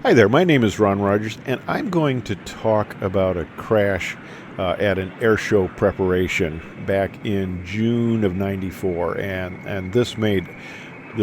Hi there, my name is Ron Rogers, and I'm going to talk about a crash at an air show preparation back in June of '94, and this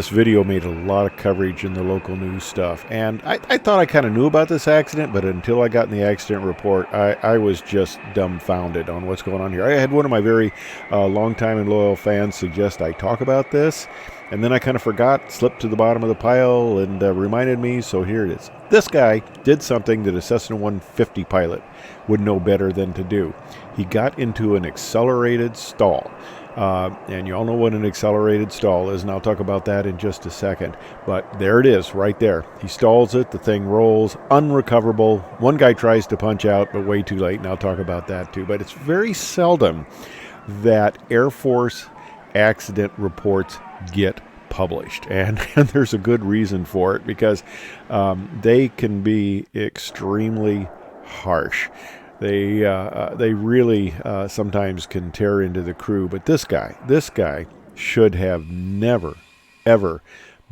video made a lot of coverage in the local news stuff. And I thought I kind of knew about this accident, but until I got in the accident report, I was just dumbfounded on what's going on here. I had one of my very longtime and loyal fans suggest I talk about this, and then I kind of forgot, slipped to the bottom of the pile, and reminded me, so here it is. This guy did something that a Cessna 150 pilot would know better than to do. He got into an accelerated stall. And you all know what an accelerated stall is, and I'll talk about that in just a second. But there it is, right there. He stalls it, the thing rolls, unrecoverable. One guy tries to punch out, but way too late, and I'll talk about that too. But it's very seldom that Air Force accident reports get published, and there's a good reason for it, because they can be extremely harsh. They really sometimes can tear into the crew. But this guy should have never, ever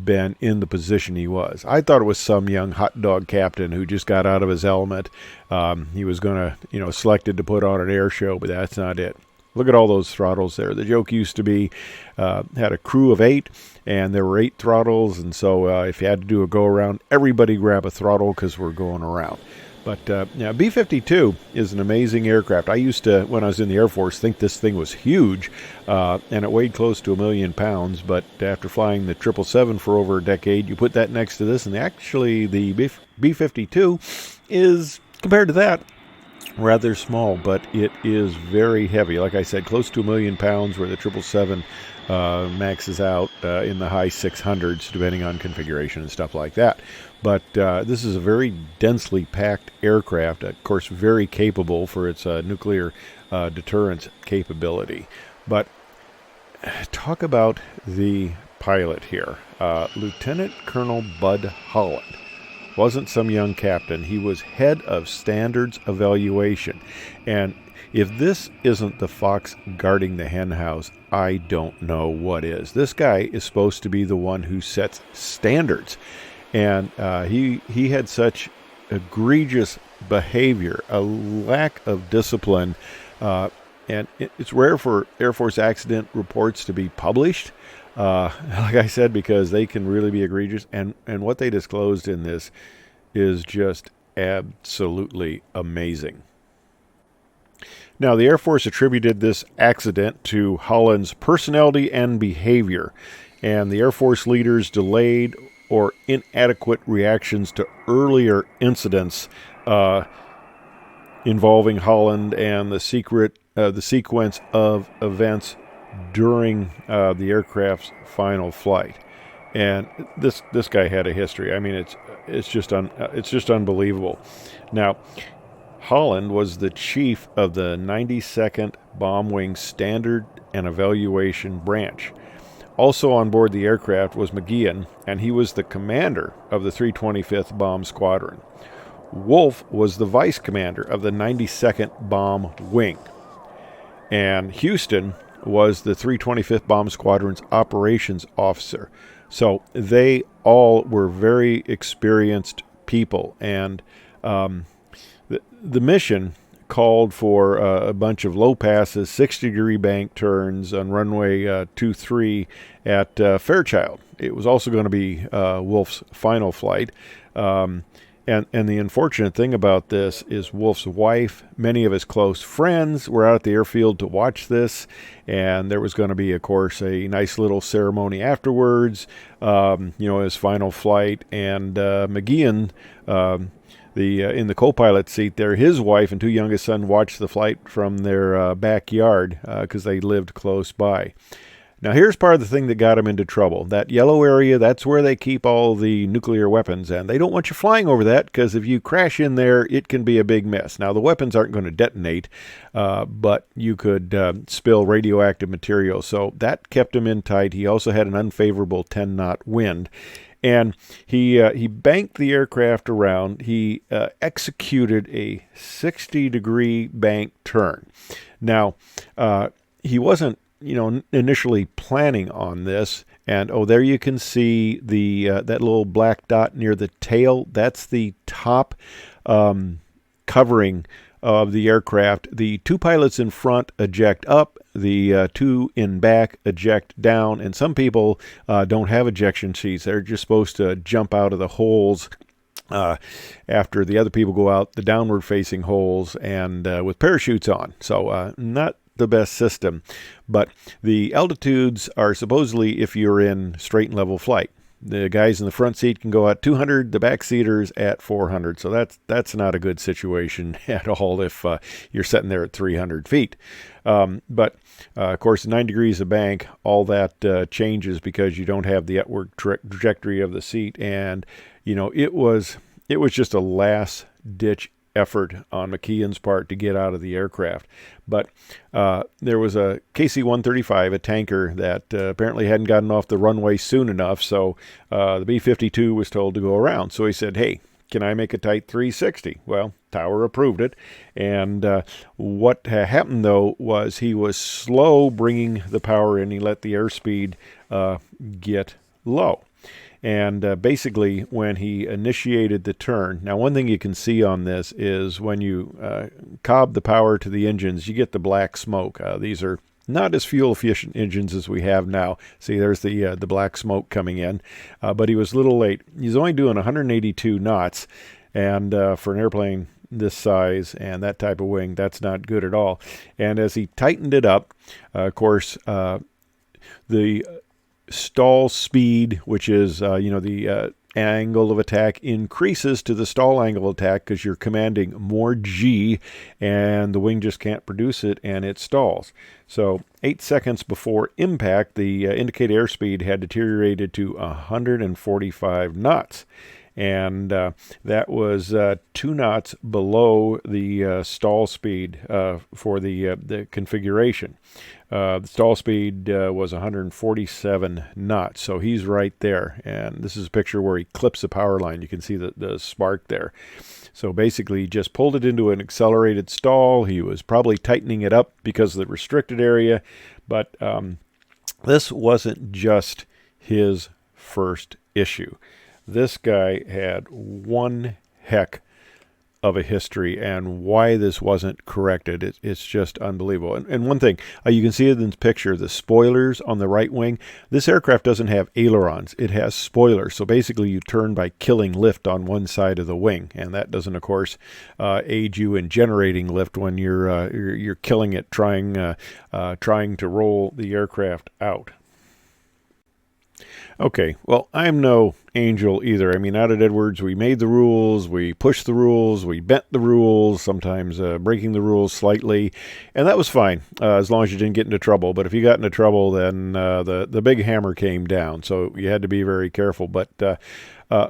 been in the position he was. I thought it was some young hot dog captain who just got out of his element. He was going to, selected to put on an air show, but that's not it. Look at all those throttles there. The joke used to be, had a crew of 8, and there were 8 throttles, and so if you had to do a go-around, everybody grab a throttle because we're going around. But B-52 is an amazing aircraft. I used to, when I was in the Air Force, think this thing was huge, and it weighed close to 1,000,000 pounds. But after flying the 777 for over a decade, you put that next to this, and actually the B-52 is, compared to that, rather small, but it is very heavy. Like I said, close to 1,000,000 pounds, where the 777 maxes out in the high 600s, depending on configuration and stuff like that. But this is a very densely packed aircraft, of course, very capable for its nuclear deterrence capability. But talk about the pilot here. Lieutenant Colonel Bud Holland wasn't some young captain. He was head of standards evaluation. And if this isn't the fox guarding the hen house, I don't know what is. This guy is supposed to be the one who sets standards. And he had such egregious behavior, a lack of discipline, and it's rare for Air Force accident reports to be published, like I said, because they can really be egregious. And what they disclosed in this is just absolutely amazing. Now, the Air Force attributed this accident to Holland's personality and behavior, and the Air Force leaders delayed or inadequate reactions to earlier incidents involving Holland, and the sequence of events during the aircraft's final flight. And this guy had a history. I mean, it's just unbelievable. Now, Holland was the chief of the 92nd Bomb Wing Standard and Evaluation Branch. Also on board the aircraft was McGeehan, and he was the commander of the 325th Bomb Squadron. Wolf was the vice commander of the 92nd Bomb Wing. And Houston was the 325th Bomb Squadron's operations officer. So they all were very experienced people. And the mission called for a bunch of low passes, 60-degree bank turns on runway 23 at Fairchild. It was also going to be Wolf's final flight. And the unfortunate thing about this is Wolf's wife, many of his close friends were out at the airfield to watch this, and there was going to be, of course, a nice little ceremony afterwards, his final flight. And McGeehan, in the co-pilot seat there, his wife and 2 youngest sons watched the flight from their backyard because they lived close by. Now, here's part of the thing that got him into trouble. That yellow area, that's where they keep all the nuclear weapons, and they don't want you flying over that, because if you crash in there, it can be a big mess. Now, the weapons aren't going to detonate, but you could spill radioactive material, so that kept him in tight. He also had an unfavorable 10-knot wind. And he banked the aircraft around. He executed a 60-degree bank turn. Now, he wasn't initially planning on this, And oh, there you can see the that little black dot near the tail. That's the top covering of the aircraft. The two pilots in front eject up, the two in back eject down, and some people don't have ejection seats. They're just supposed to jump out of the holes after the other people go out the downward facing holes and with parachutes on. So not the best system, but the altitudes are supposedly if you're in straight and level flight. The guys in the front seat can go at 200, the back seaters at 400. So that's not a good situation at all if you're sitting there at 300 feet. But of course, 9 degrees of bank, all that changes because you don't have the upward trajectory of the seat. And, you know, it was just a last ditch effort on McKeon's part to get out of the aircraft. But there was a KC-135, a tanker that apparently hadn't gotten off the runway soon enough, so the B-52 was told to go around. So he said, hey, can I make a tight 360? Well, Tower approved it. And what happened, though, was he was slow bringing the power in. He let the airspeed get low. And basically, when he initiated the turn, now one thing you can see on this is when you cob the power to the engines, you get the black smoke. These are not as fuel-efficient engines as we have now. See, there's the black smoke coming in. But he was a little late. He's only doing 182 knots, and for an airplane this size and that type of wing, that's not good at all. And as he tightened it up, of course, the stall speed, which is, the angle of attack increases to the stall angle of attack because you're commanding more G and the wing just can't produce it and it stalls. So 8 seconds before impact, the indicated airspeed had deteriorated to 145 knots. And that was 2 knots below the stall speed for the configuration. The stall speed was 147 knots, so he's right there. And this is a picture where he clips the power line. You can see the spark there. So basically, he just pulled it into an accelerated stall. He was probably tightening it up because of the restricted area. But this wasn't just his first issue. This guy had one heck of a history, and why this wasn't corrected, it's just unbelievable. And one thing, you can see it in this picture, the spoilers on the right wing. This aircraft doesn't have ailerons. It has spoilers. So basically you turn by killing lift on one side of the wing, and that doesn't, of course, aid you in generating lift when you're killing it, trying to roll the aircraft out. Okay, well, I'm no angel either. I mean, out at Edwards, we made the rules, we pushed the rules, we bent the rules, sometimes breaking the rules slightly, and that was fine, as long as you didn't get into trouble. But if you got into trouble, then the big hammer came down, so you had to be very careful. But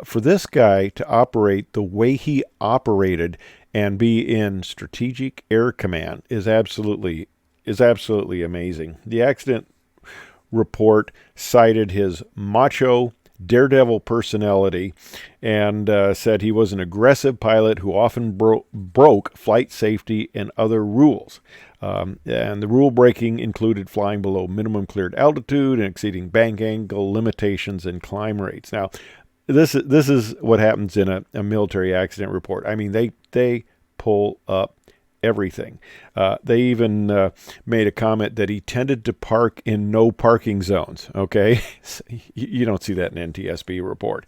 for this guy to operate the way he operated and be in Strategic Air Command is absolutely amazing. The accident report cited his macho daredevil personality and said he was an aggressive pilot who often broke flight safety and other rules. And the rule breaking included flying below minimum cleared altitude and exceeding bank angle limitations and climb rates. Now, this is what happens in a military accident report. I mean, they pull up everything. They even made a comment that he tended to park in no parking zones. Okay, you don't see that in NTSB report.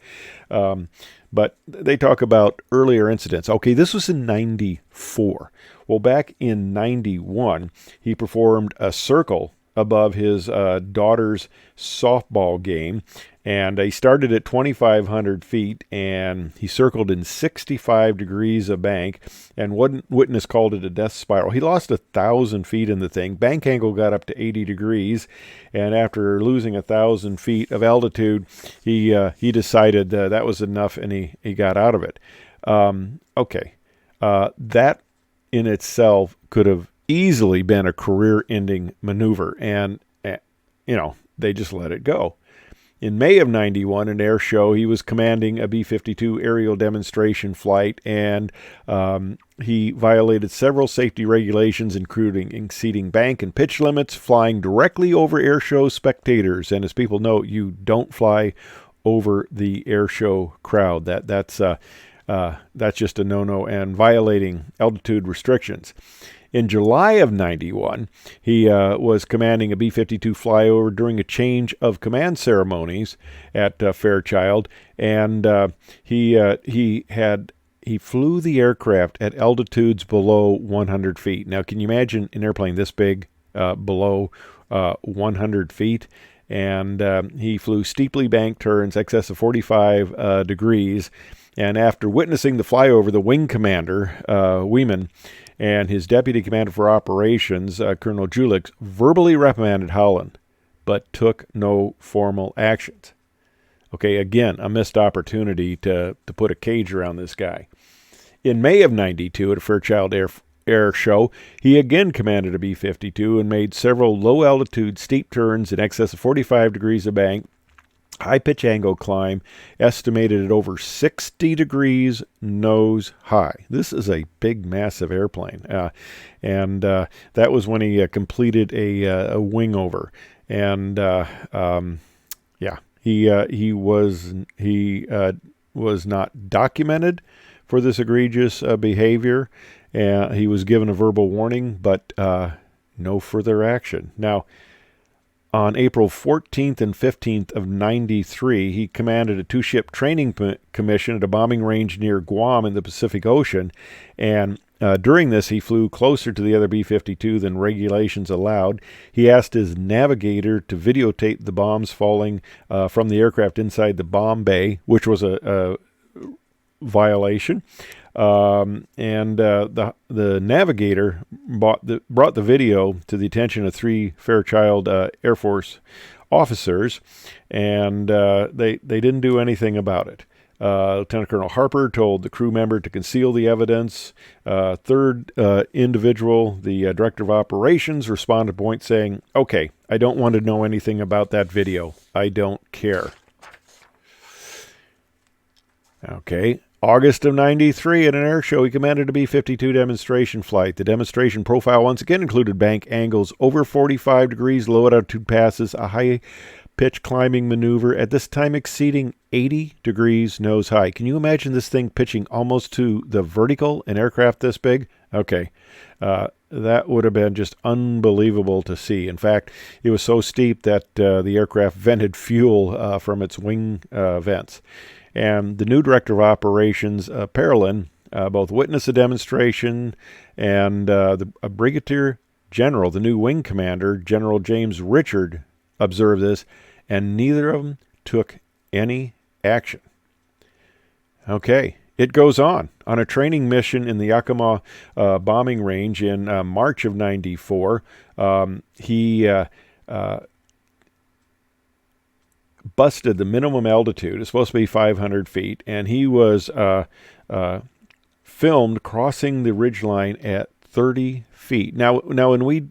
But they talk about earlier incidents. Okay, this was in 94. Well, back in 91, he performed a circle above his daughter's softball game, and he started at 2,500 feet, and he circled in 65 degrees of bank, and one witness called it a death spiral. He lost 1,000 feet in the thing. Bank angle got up to 80 degrees, and after losing 1,000 feet of altitude, he decided that was enough, and he got out of it. That in itself could have easily been a career-ending maneuver, and they just let it go. In May of 91, an air show, he was commanding a B-52 aerial demonstration flight, and he violated several safety regulations, including exceeding bank and pitch limits, flying directly over air show spectators. And as people know, you don't fly over the air show crowd. That's just a no-no and violating altitude restrictions. In July of 91, he was commanding a B-52 flyover during a change of command ceremonies at Fairchild, and he flew the aircraft at altitudes below 100 feet. Now, can you imagine an airplane this big below 100 feet? And he flew steeply banked turns, excess of 45 degrees. And after witnessing the flyover, the wing commander, Weeman, and his deputy commander for operations, Colonel Julich, verbally reprimanded Holland, but took no formal actions. Okay, again, a missed opportunity to put a cage around this guy. In May of 92, at a Fairchild Air Show, he again commanded a B-52 and made several low-altitude steep turns in excess of 45 degrees of bank, high-pitch angle climb, estimated at over 60 degrees nose high. This is a big, massive airplane. And that was when he completed a wing over. And, he was not documented for this egregious behavior. He was given a verbal warning, but no further action. Now, on April 14th and 15th of 93, he commanded a two-ship training commission at a bombing range near Guam in the Pacific Ocean. And during this, he flew closer to the other B-52 than regulations allowed. He asked his navigator to videotape the bombs falling from the aircraft inside the bomb bay, which was a violation. The navigator brought the video to the attention of three Fairchild Air Force officers, and they didn't do anything about it. Lieutenant Colonel Harper told the crew member to conceal the evidence. Third individual, the director of operations, responded to point saying, "Okay, I don't want to know anything about that video. I don't care." Okay. August of 93, at an air show, he commanded a B-52 demonstration flight. The demonstration profile once again included bank angles over 45 degrees, low altitude passes, a high-pitch climbing maneuver, at this time exceeding 80 degrees nose high. Can you imagine this thing pitching almost to the vertical, an aircraft this big? Okay. That would have been just unbelievable to see. In fact, it was so steep that the aircraft vented fuel from its wing vents. And the new director of operations, Parolin, both witnessed the demonstration, and the brigadier general, the new wing commander, General James Richard, observed this, and neither of them took any action. Okay, it goes on. On a training mission in the Yakima bombing range in March of 94, he busted the minimum altitude. It's supposed to be 500 feet, and he was filmed crossing the ridgeline at 30 feet. Now, when we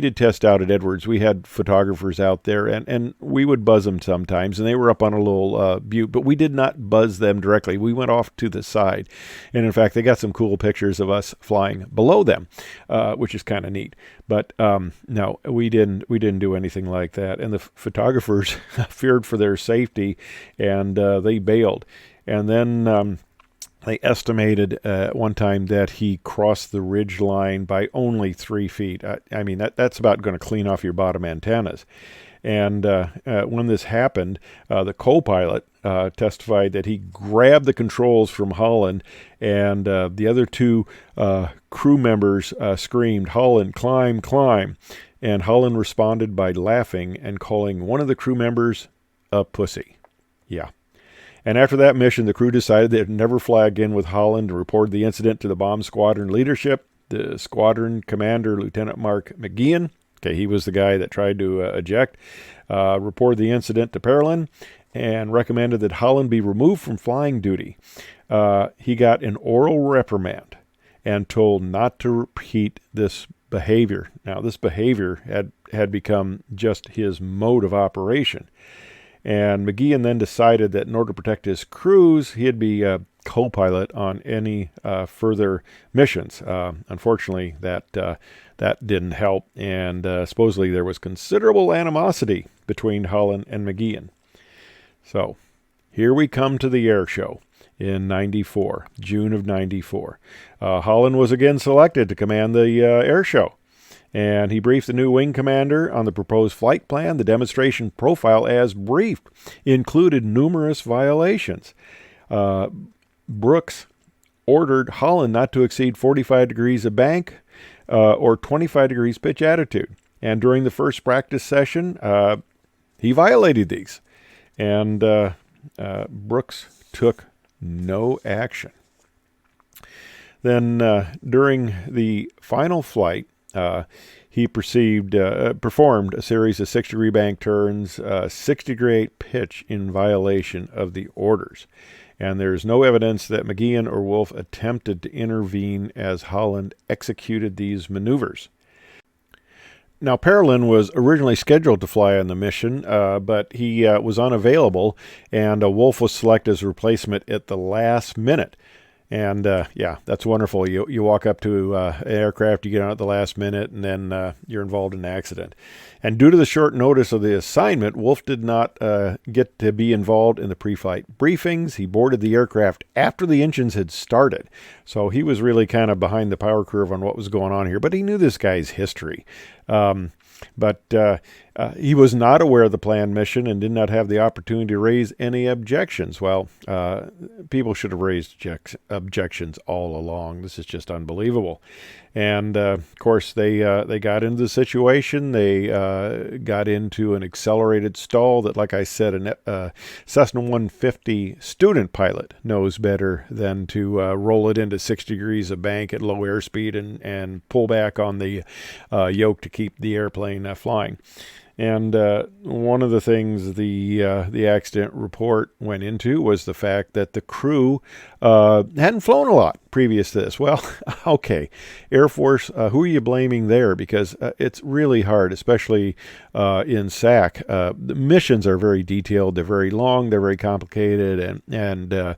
did test out at Edwards, we had photographers out there, and we would buzz them sometimes, and they were up on a little butte, but we did not buzz them directly. We went off to the side, and in fact, they got some cool pictures of us flying below them, which is kind of neat. But no, we didn't do anything like that, and the photographers feared for their safety, and they bailed. And then they estimated at one time that he crossed the ridge line by only 3 feet. I mean, that's about going to clean off your bottom antennas. And when this happened, the co-pilot testified that he grabbed the controls from Holland, and the other two crew members screamed, "Holland, climb, climb." And Holland responded by laughing and calling one of the crew members a pussy. Yeah. And after that mission, the crew decided they'd never fly again with Holland and reported the incident to the bomb squadron leadership. The squadron commander, Lieutenant Mark McGeehan, okay, he was the guy that tried to eject, reported the incident to Parolin and recommended that Holland be removed from flying duty. He got an oral reprimand and told not to repeat this behavior. Now, this behavior had become just his mode of operation. And McGeehan then decided that in order to protect his crews, he'd be a co-pilot on any further missions. Unfortunately, that didn't help, and supposedly there was considerable animosity between Holland and McGeehan. So here we come to the air show in '94, June of '94. Holland was again selected to command the air show, and he briefed the new wing commander on the proposed flight plan. The demonstration profile, as briefed, included numerous violations. Brooks ordered Holland not to exceed 45 degrees of bank or 25 degrees pitch attitude. And during the first practice session, he violated these. And Brooks took no action. Then during the final flight, he performed a series of 6-degree bank turns, 60-degree pitch in violation of the orders. And there's no evidence that McGeehan or Wolf attempted to intervene as Holland executed these maneuvers. Now, Parolin was originally scheduled to fly on the mission, but he was unavailable, and Wolf was selected as a replacement at the last minute. And, yeah, that's wonderful. You walk up to an aircraft, you get on at the last minute, and then you're involved in an accident. And due to the short notice of the assignment, Wolf did not get to be involved in the pre-flight briefings. He boarded the aircraft after the engines had started. So he was really kind of behind the power curve on what was going on here. But he knew this guy's history. But he was not aware of the planned mission and did not have the opportunity to raise any objections. Well, people should have raised objections all along. This is just unbelievable. And, of course, they got into the situation. They got into an accelerated stall that, like I said, a Cessna 150 student pilot knows better than to roll it into 6 degrees of bank at low airspeed and pull back on the yoke to keep the airplane flying. And one of the things the accident report went into was the fact that the crew hadn't flown a lot previous to this. Well, okay, Air Force, who are you blaming there? Because it's really hard, especially in SAC. The missions are very detailed. They're very long. They're very complicated. And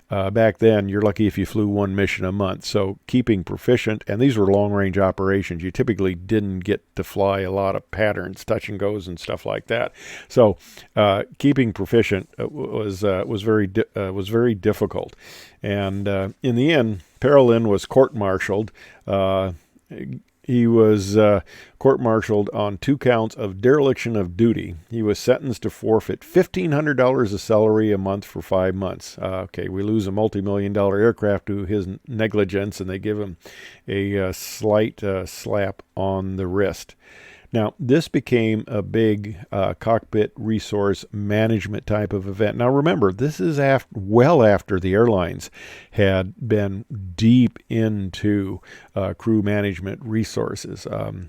back then, you're lucky if you flew one mission a month. So keeping proficient, and these were long-range operations. You typically didn't get to fly a lot of patterns, touch and goes, and stuff like that. So keeping proficient was very difficult. And in the end, Parolin was court-martialed. He was court-martialed on 2 counts of dereliction of duty. He was sentenced to forfeit $1,500 of salary a month for 5 months. Okay, we lose a multi-million-dollar aircraft to his negligence, and they give him a slight slap on the wrist. Now, this became a big cockpit resource management type of event. Now, remember, this is well after the airlines had been deep into crew management resources.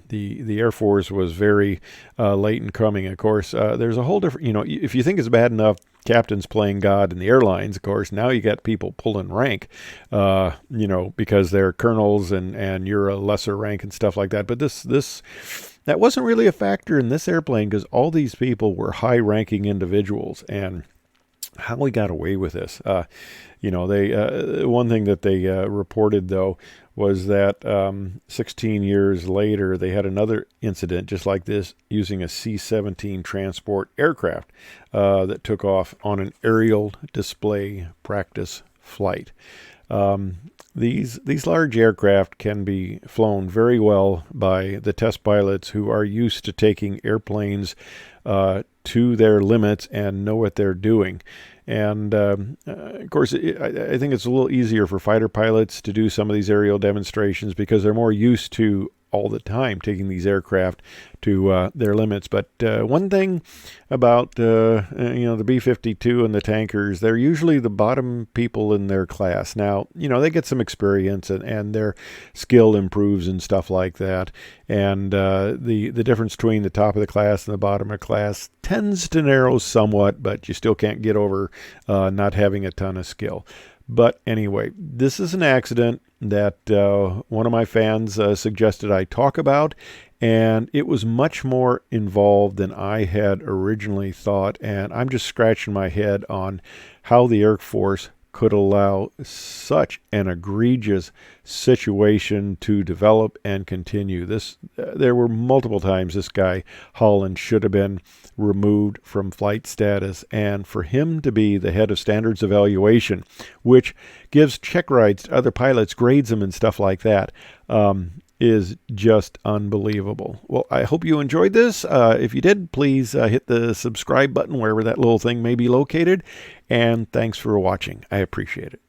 The Air Force was very late in coming. Of course, there's a whole different, if you think it's bad enough captains playing God in the airlines, of course, now you got people pulling rank, because they're colonels and you're a lesser rank and stuff like that. But that wasn't really a factor in this airplane because all these people were high-ranking individuals. And how we got away with this? One thing that they reported, though, was that 16 years later, they had another incident just like this using a C-17 transport aircraft that took off on an aerial display practice flight. These large aircraft can be flown very well by the test pilots who are used to taking airplanes to their limits and know what they're doing. And, of course, I think it's a little easier for fighter pilots to do some of these aerial demonstrations because they're more used to all the time taking these aircraft to their limits. But one thing about the B-52 and the tankers, they're usually the bottom people in their class. Now, they get some experience and their skill improves and stuff like that. And the difference between the top of the class and the bottom of the class tends to narrow somewhat, but you still can't get over not having a ton of skill. But anyway, this is an accident that one of my fans suggested I talk about, and it was much more involved than I had originally thought. And I'm just scratching my head on how the Air Force could allow such an egregious situation to develop and continue. There were multiple times this guy Holland should have been removed from flight status, and for him to be the head of standards evaluation, which gives check rides to other pilots, grades them and stuff like that, is just unbelievable. Well, I hope you enjoyed this. If you did, please hit the subscribe button wherever that little thing may be located. And thanks for watching. I appreciate it.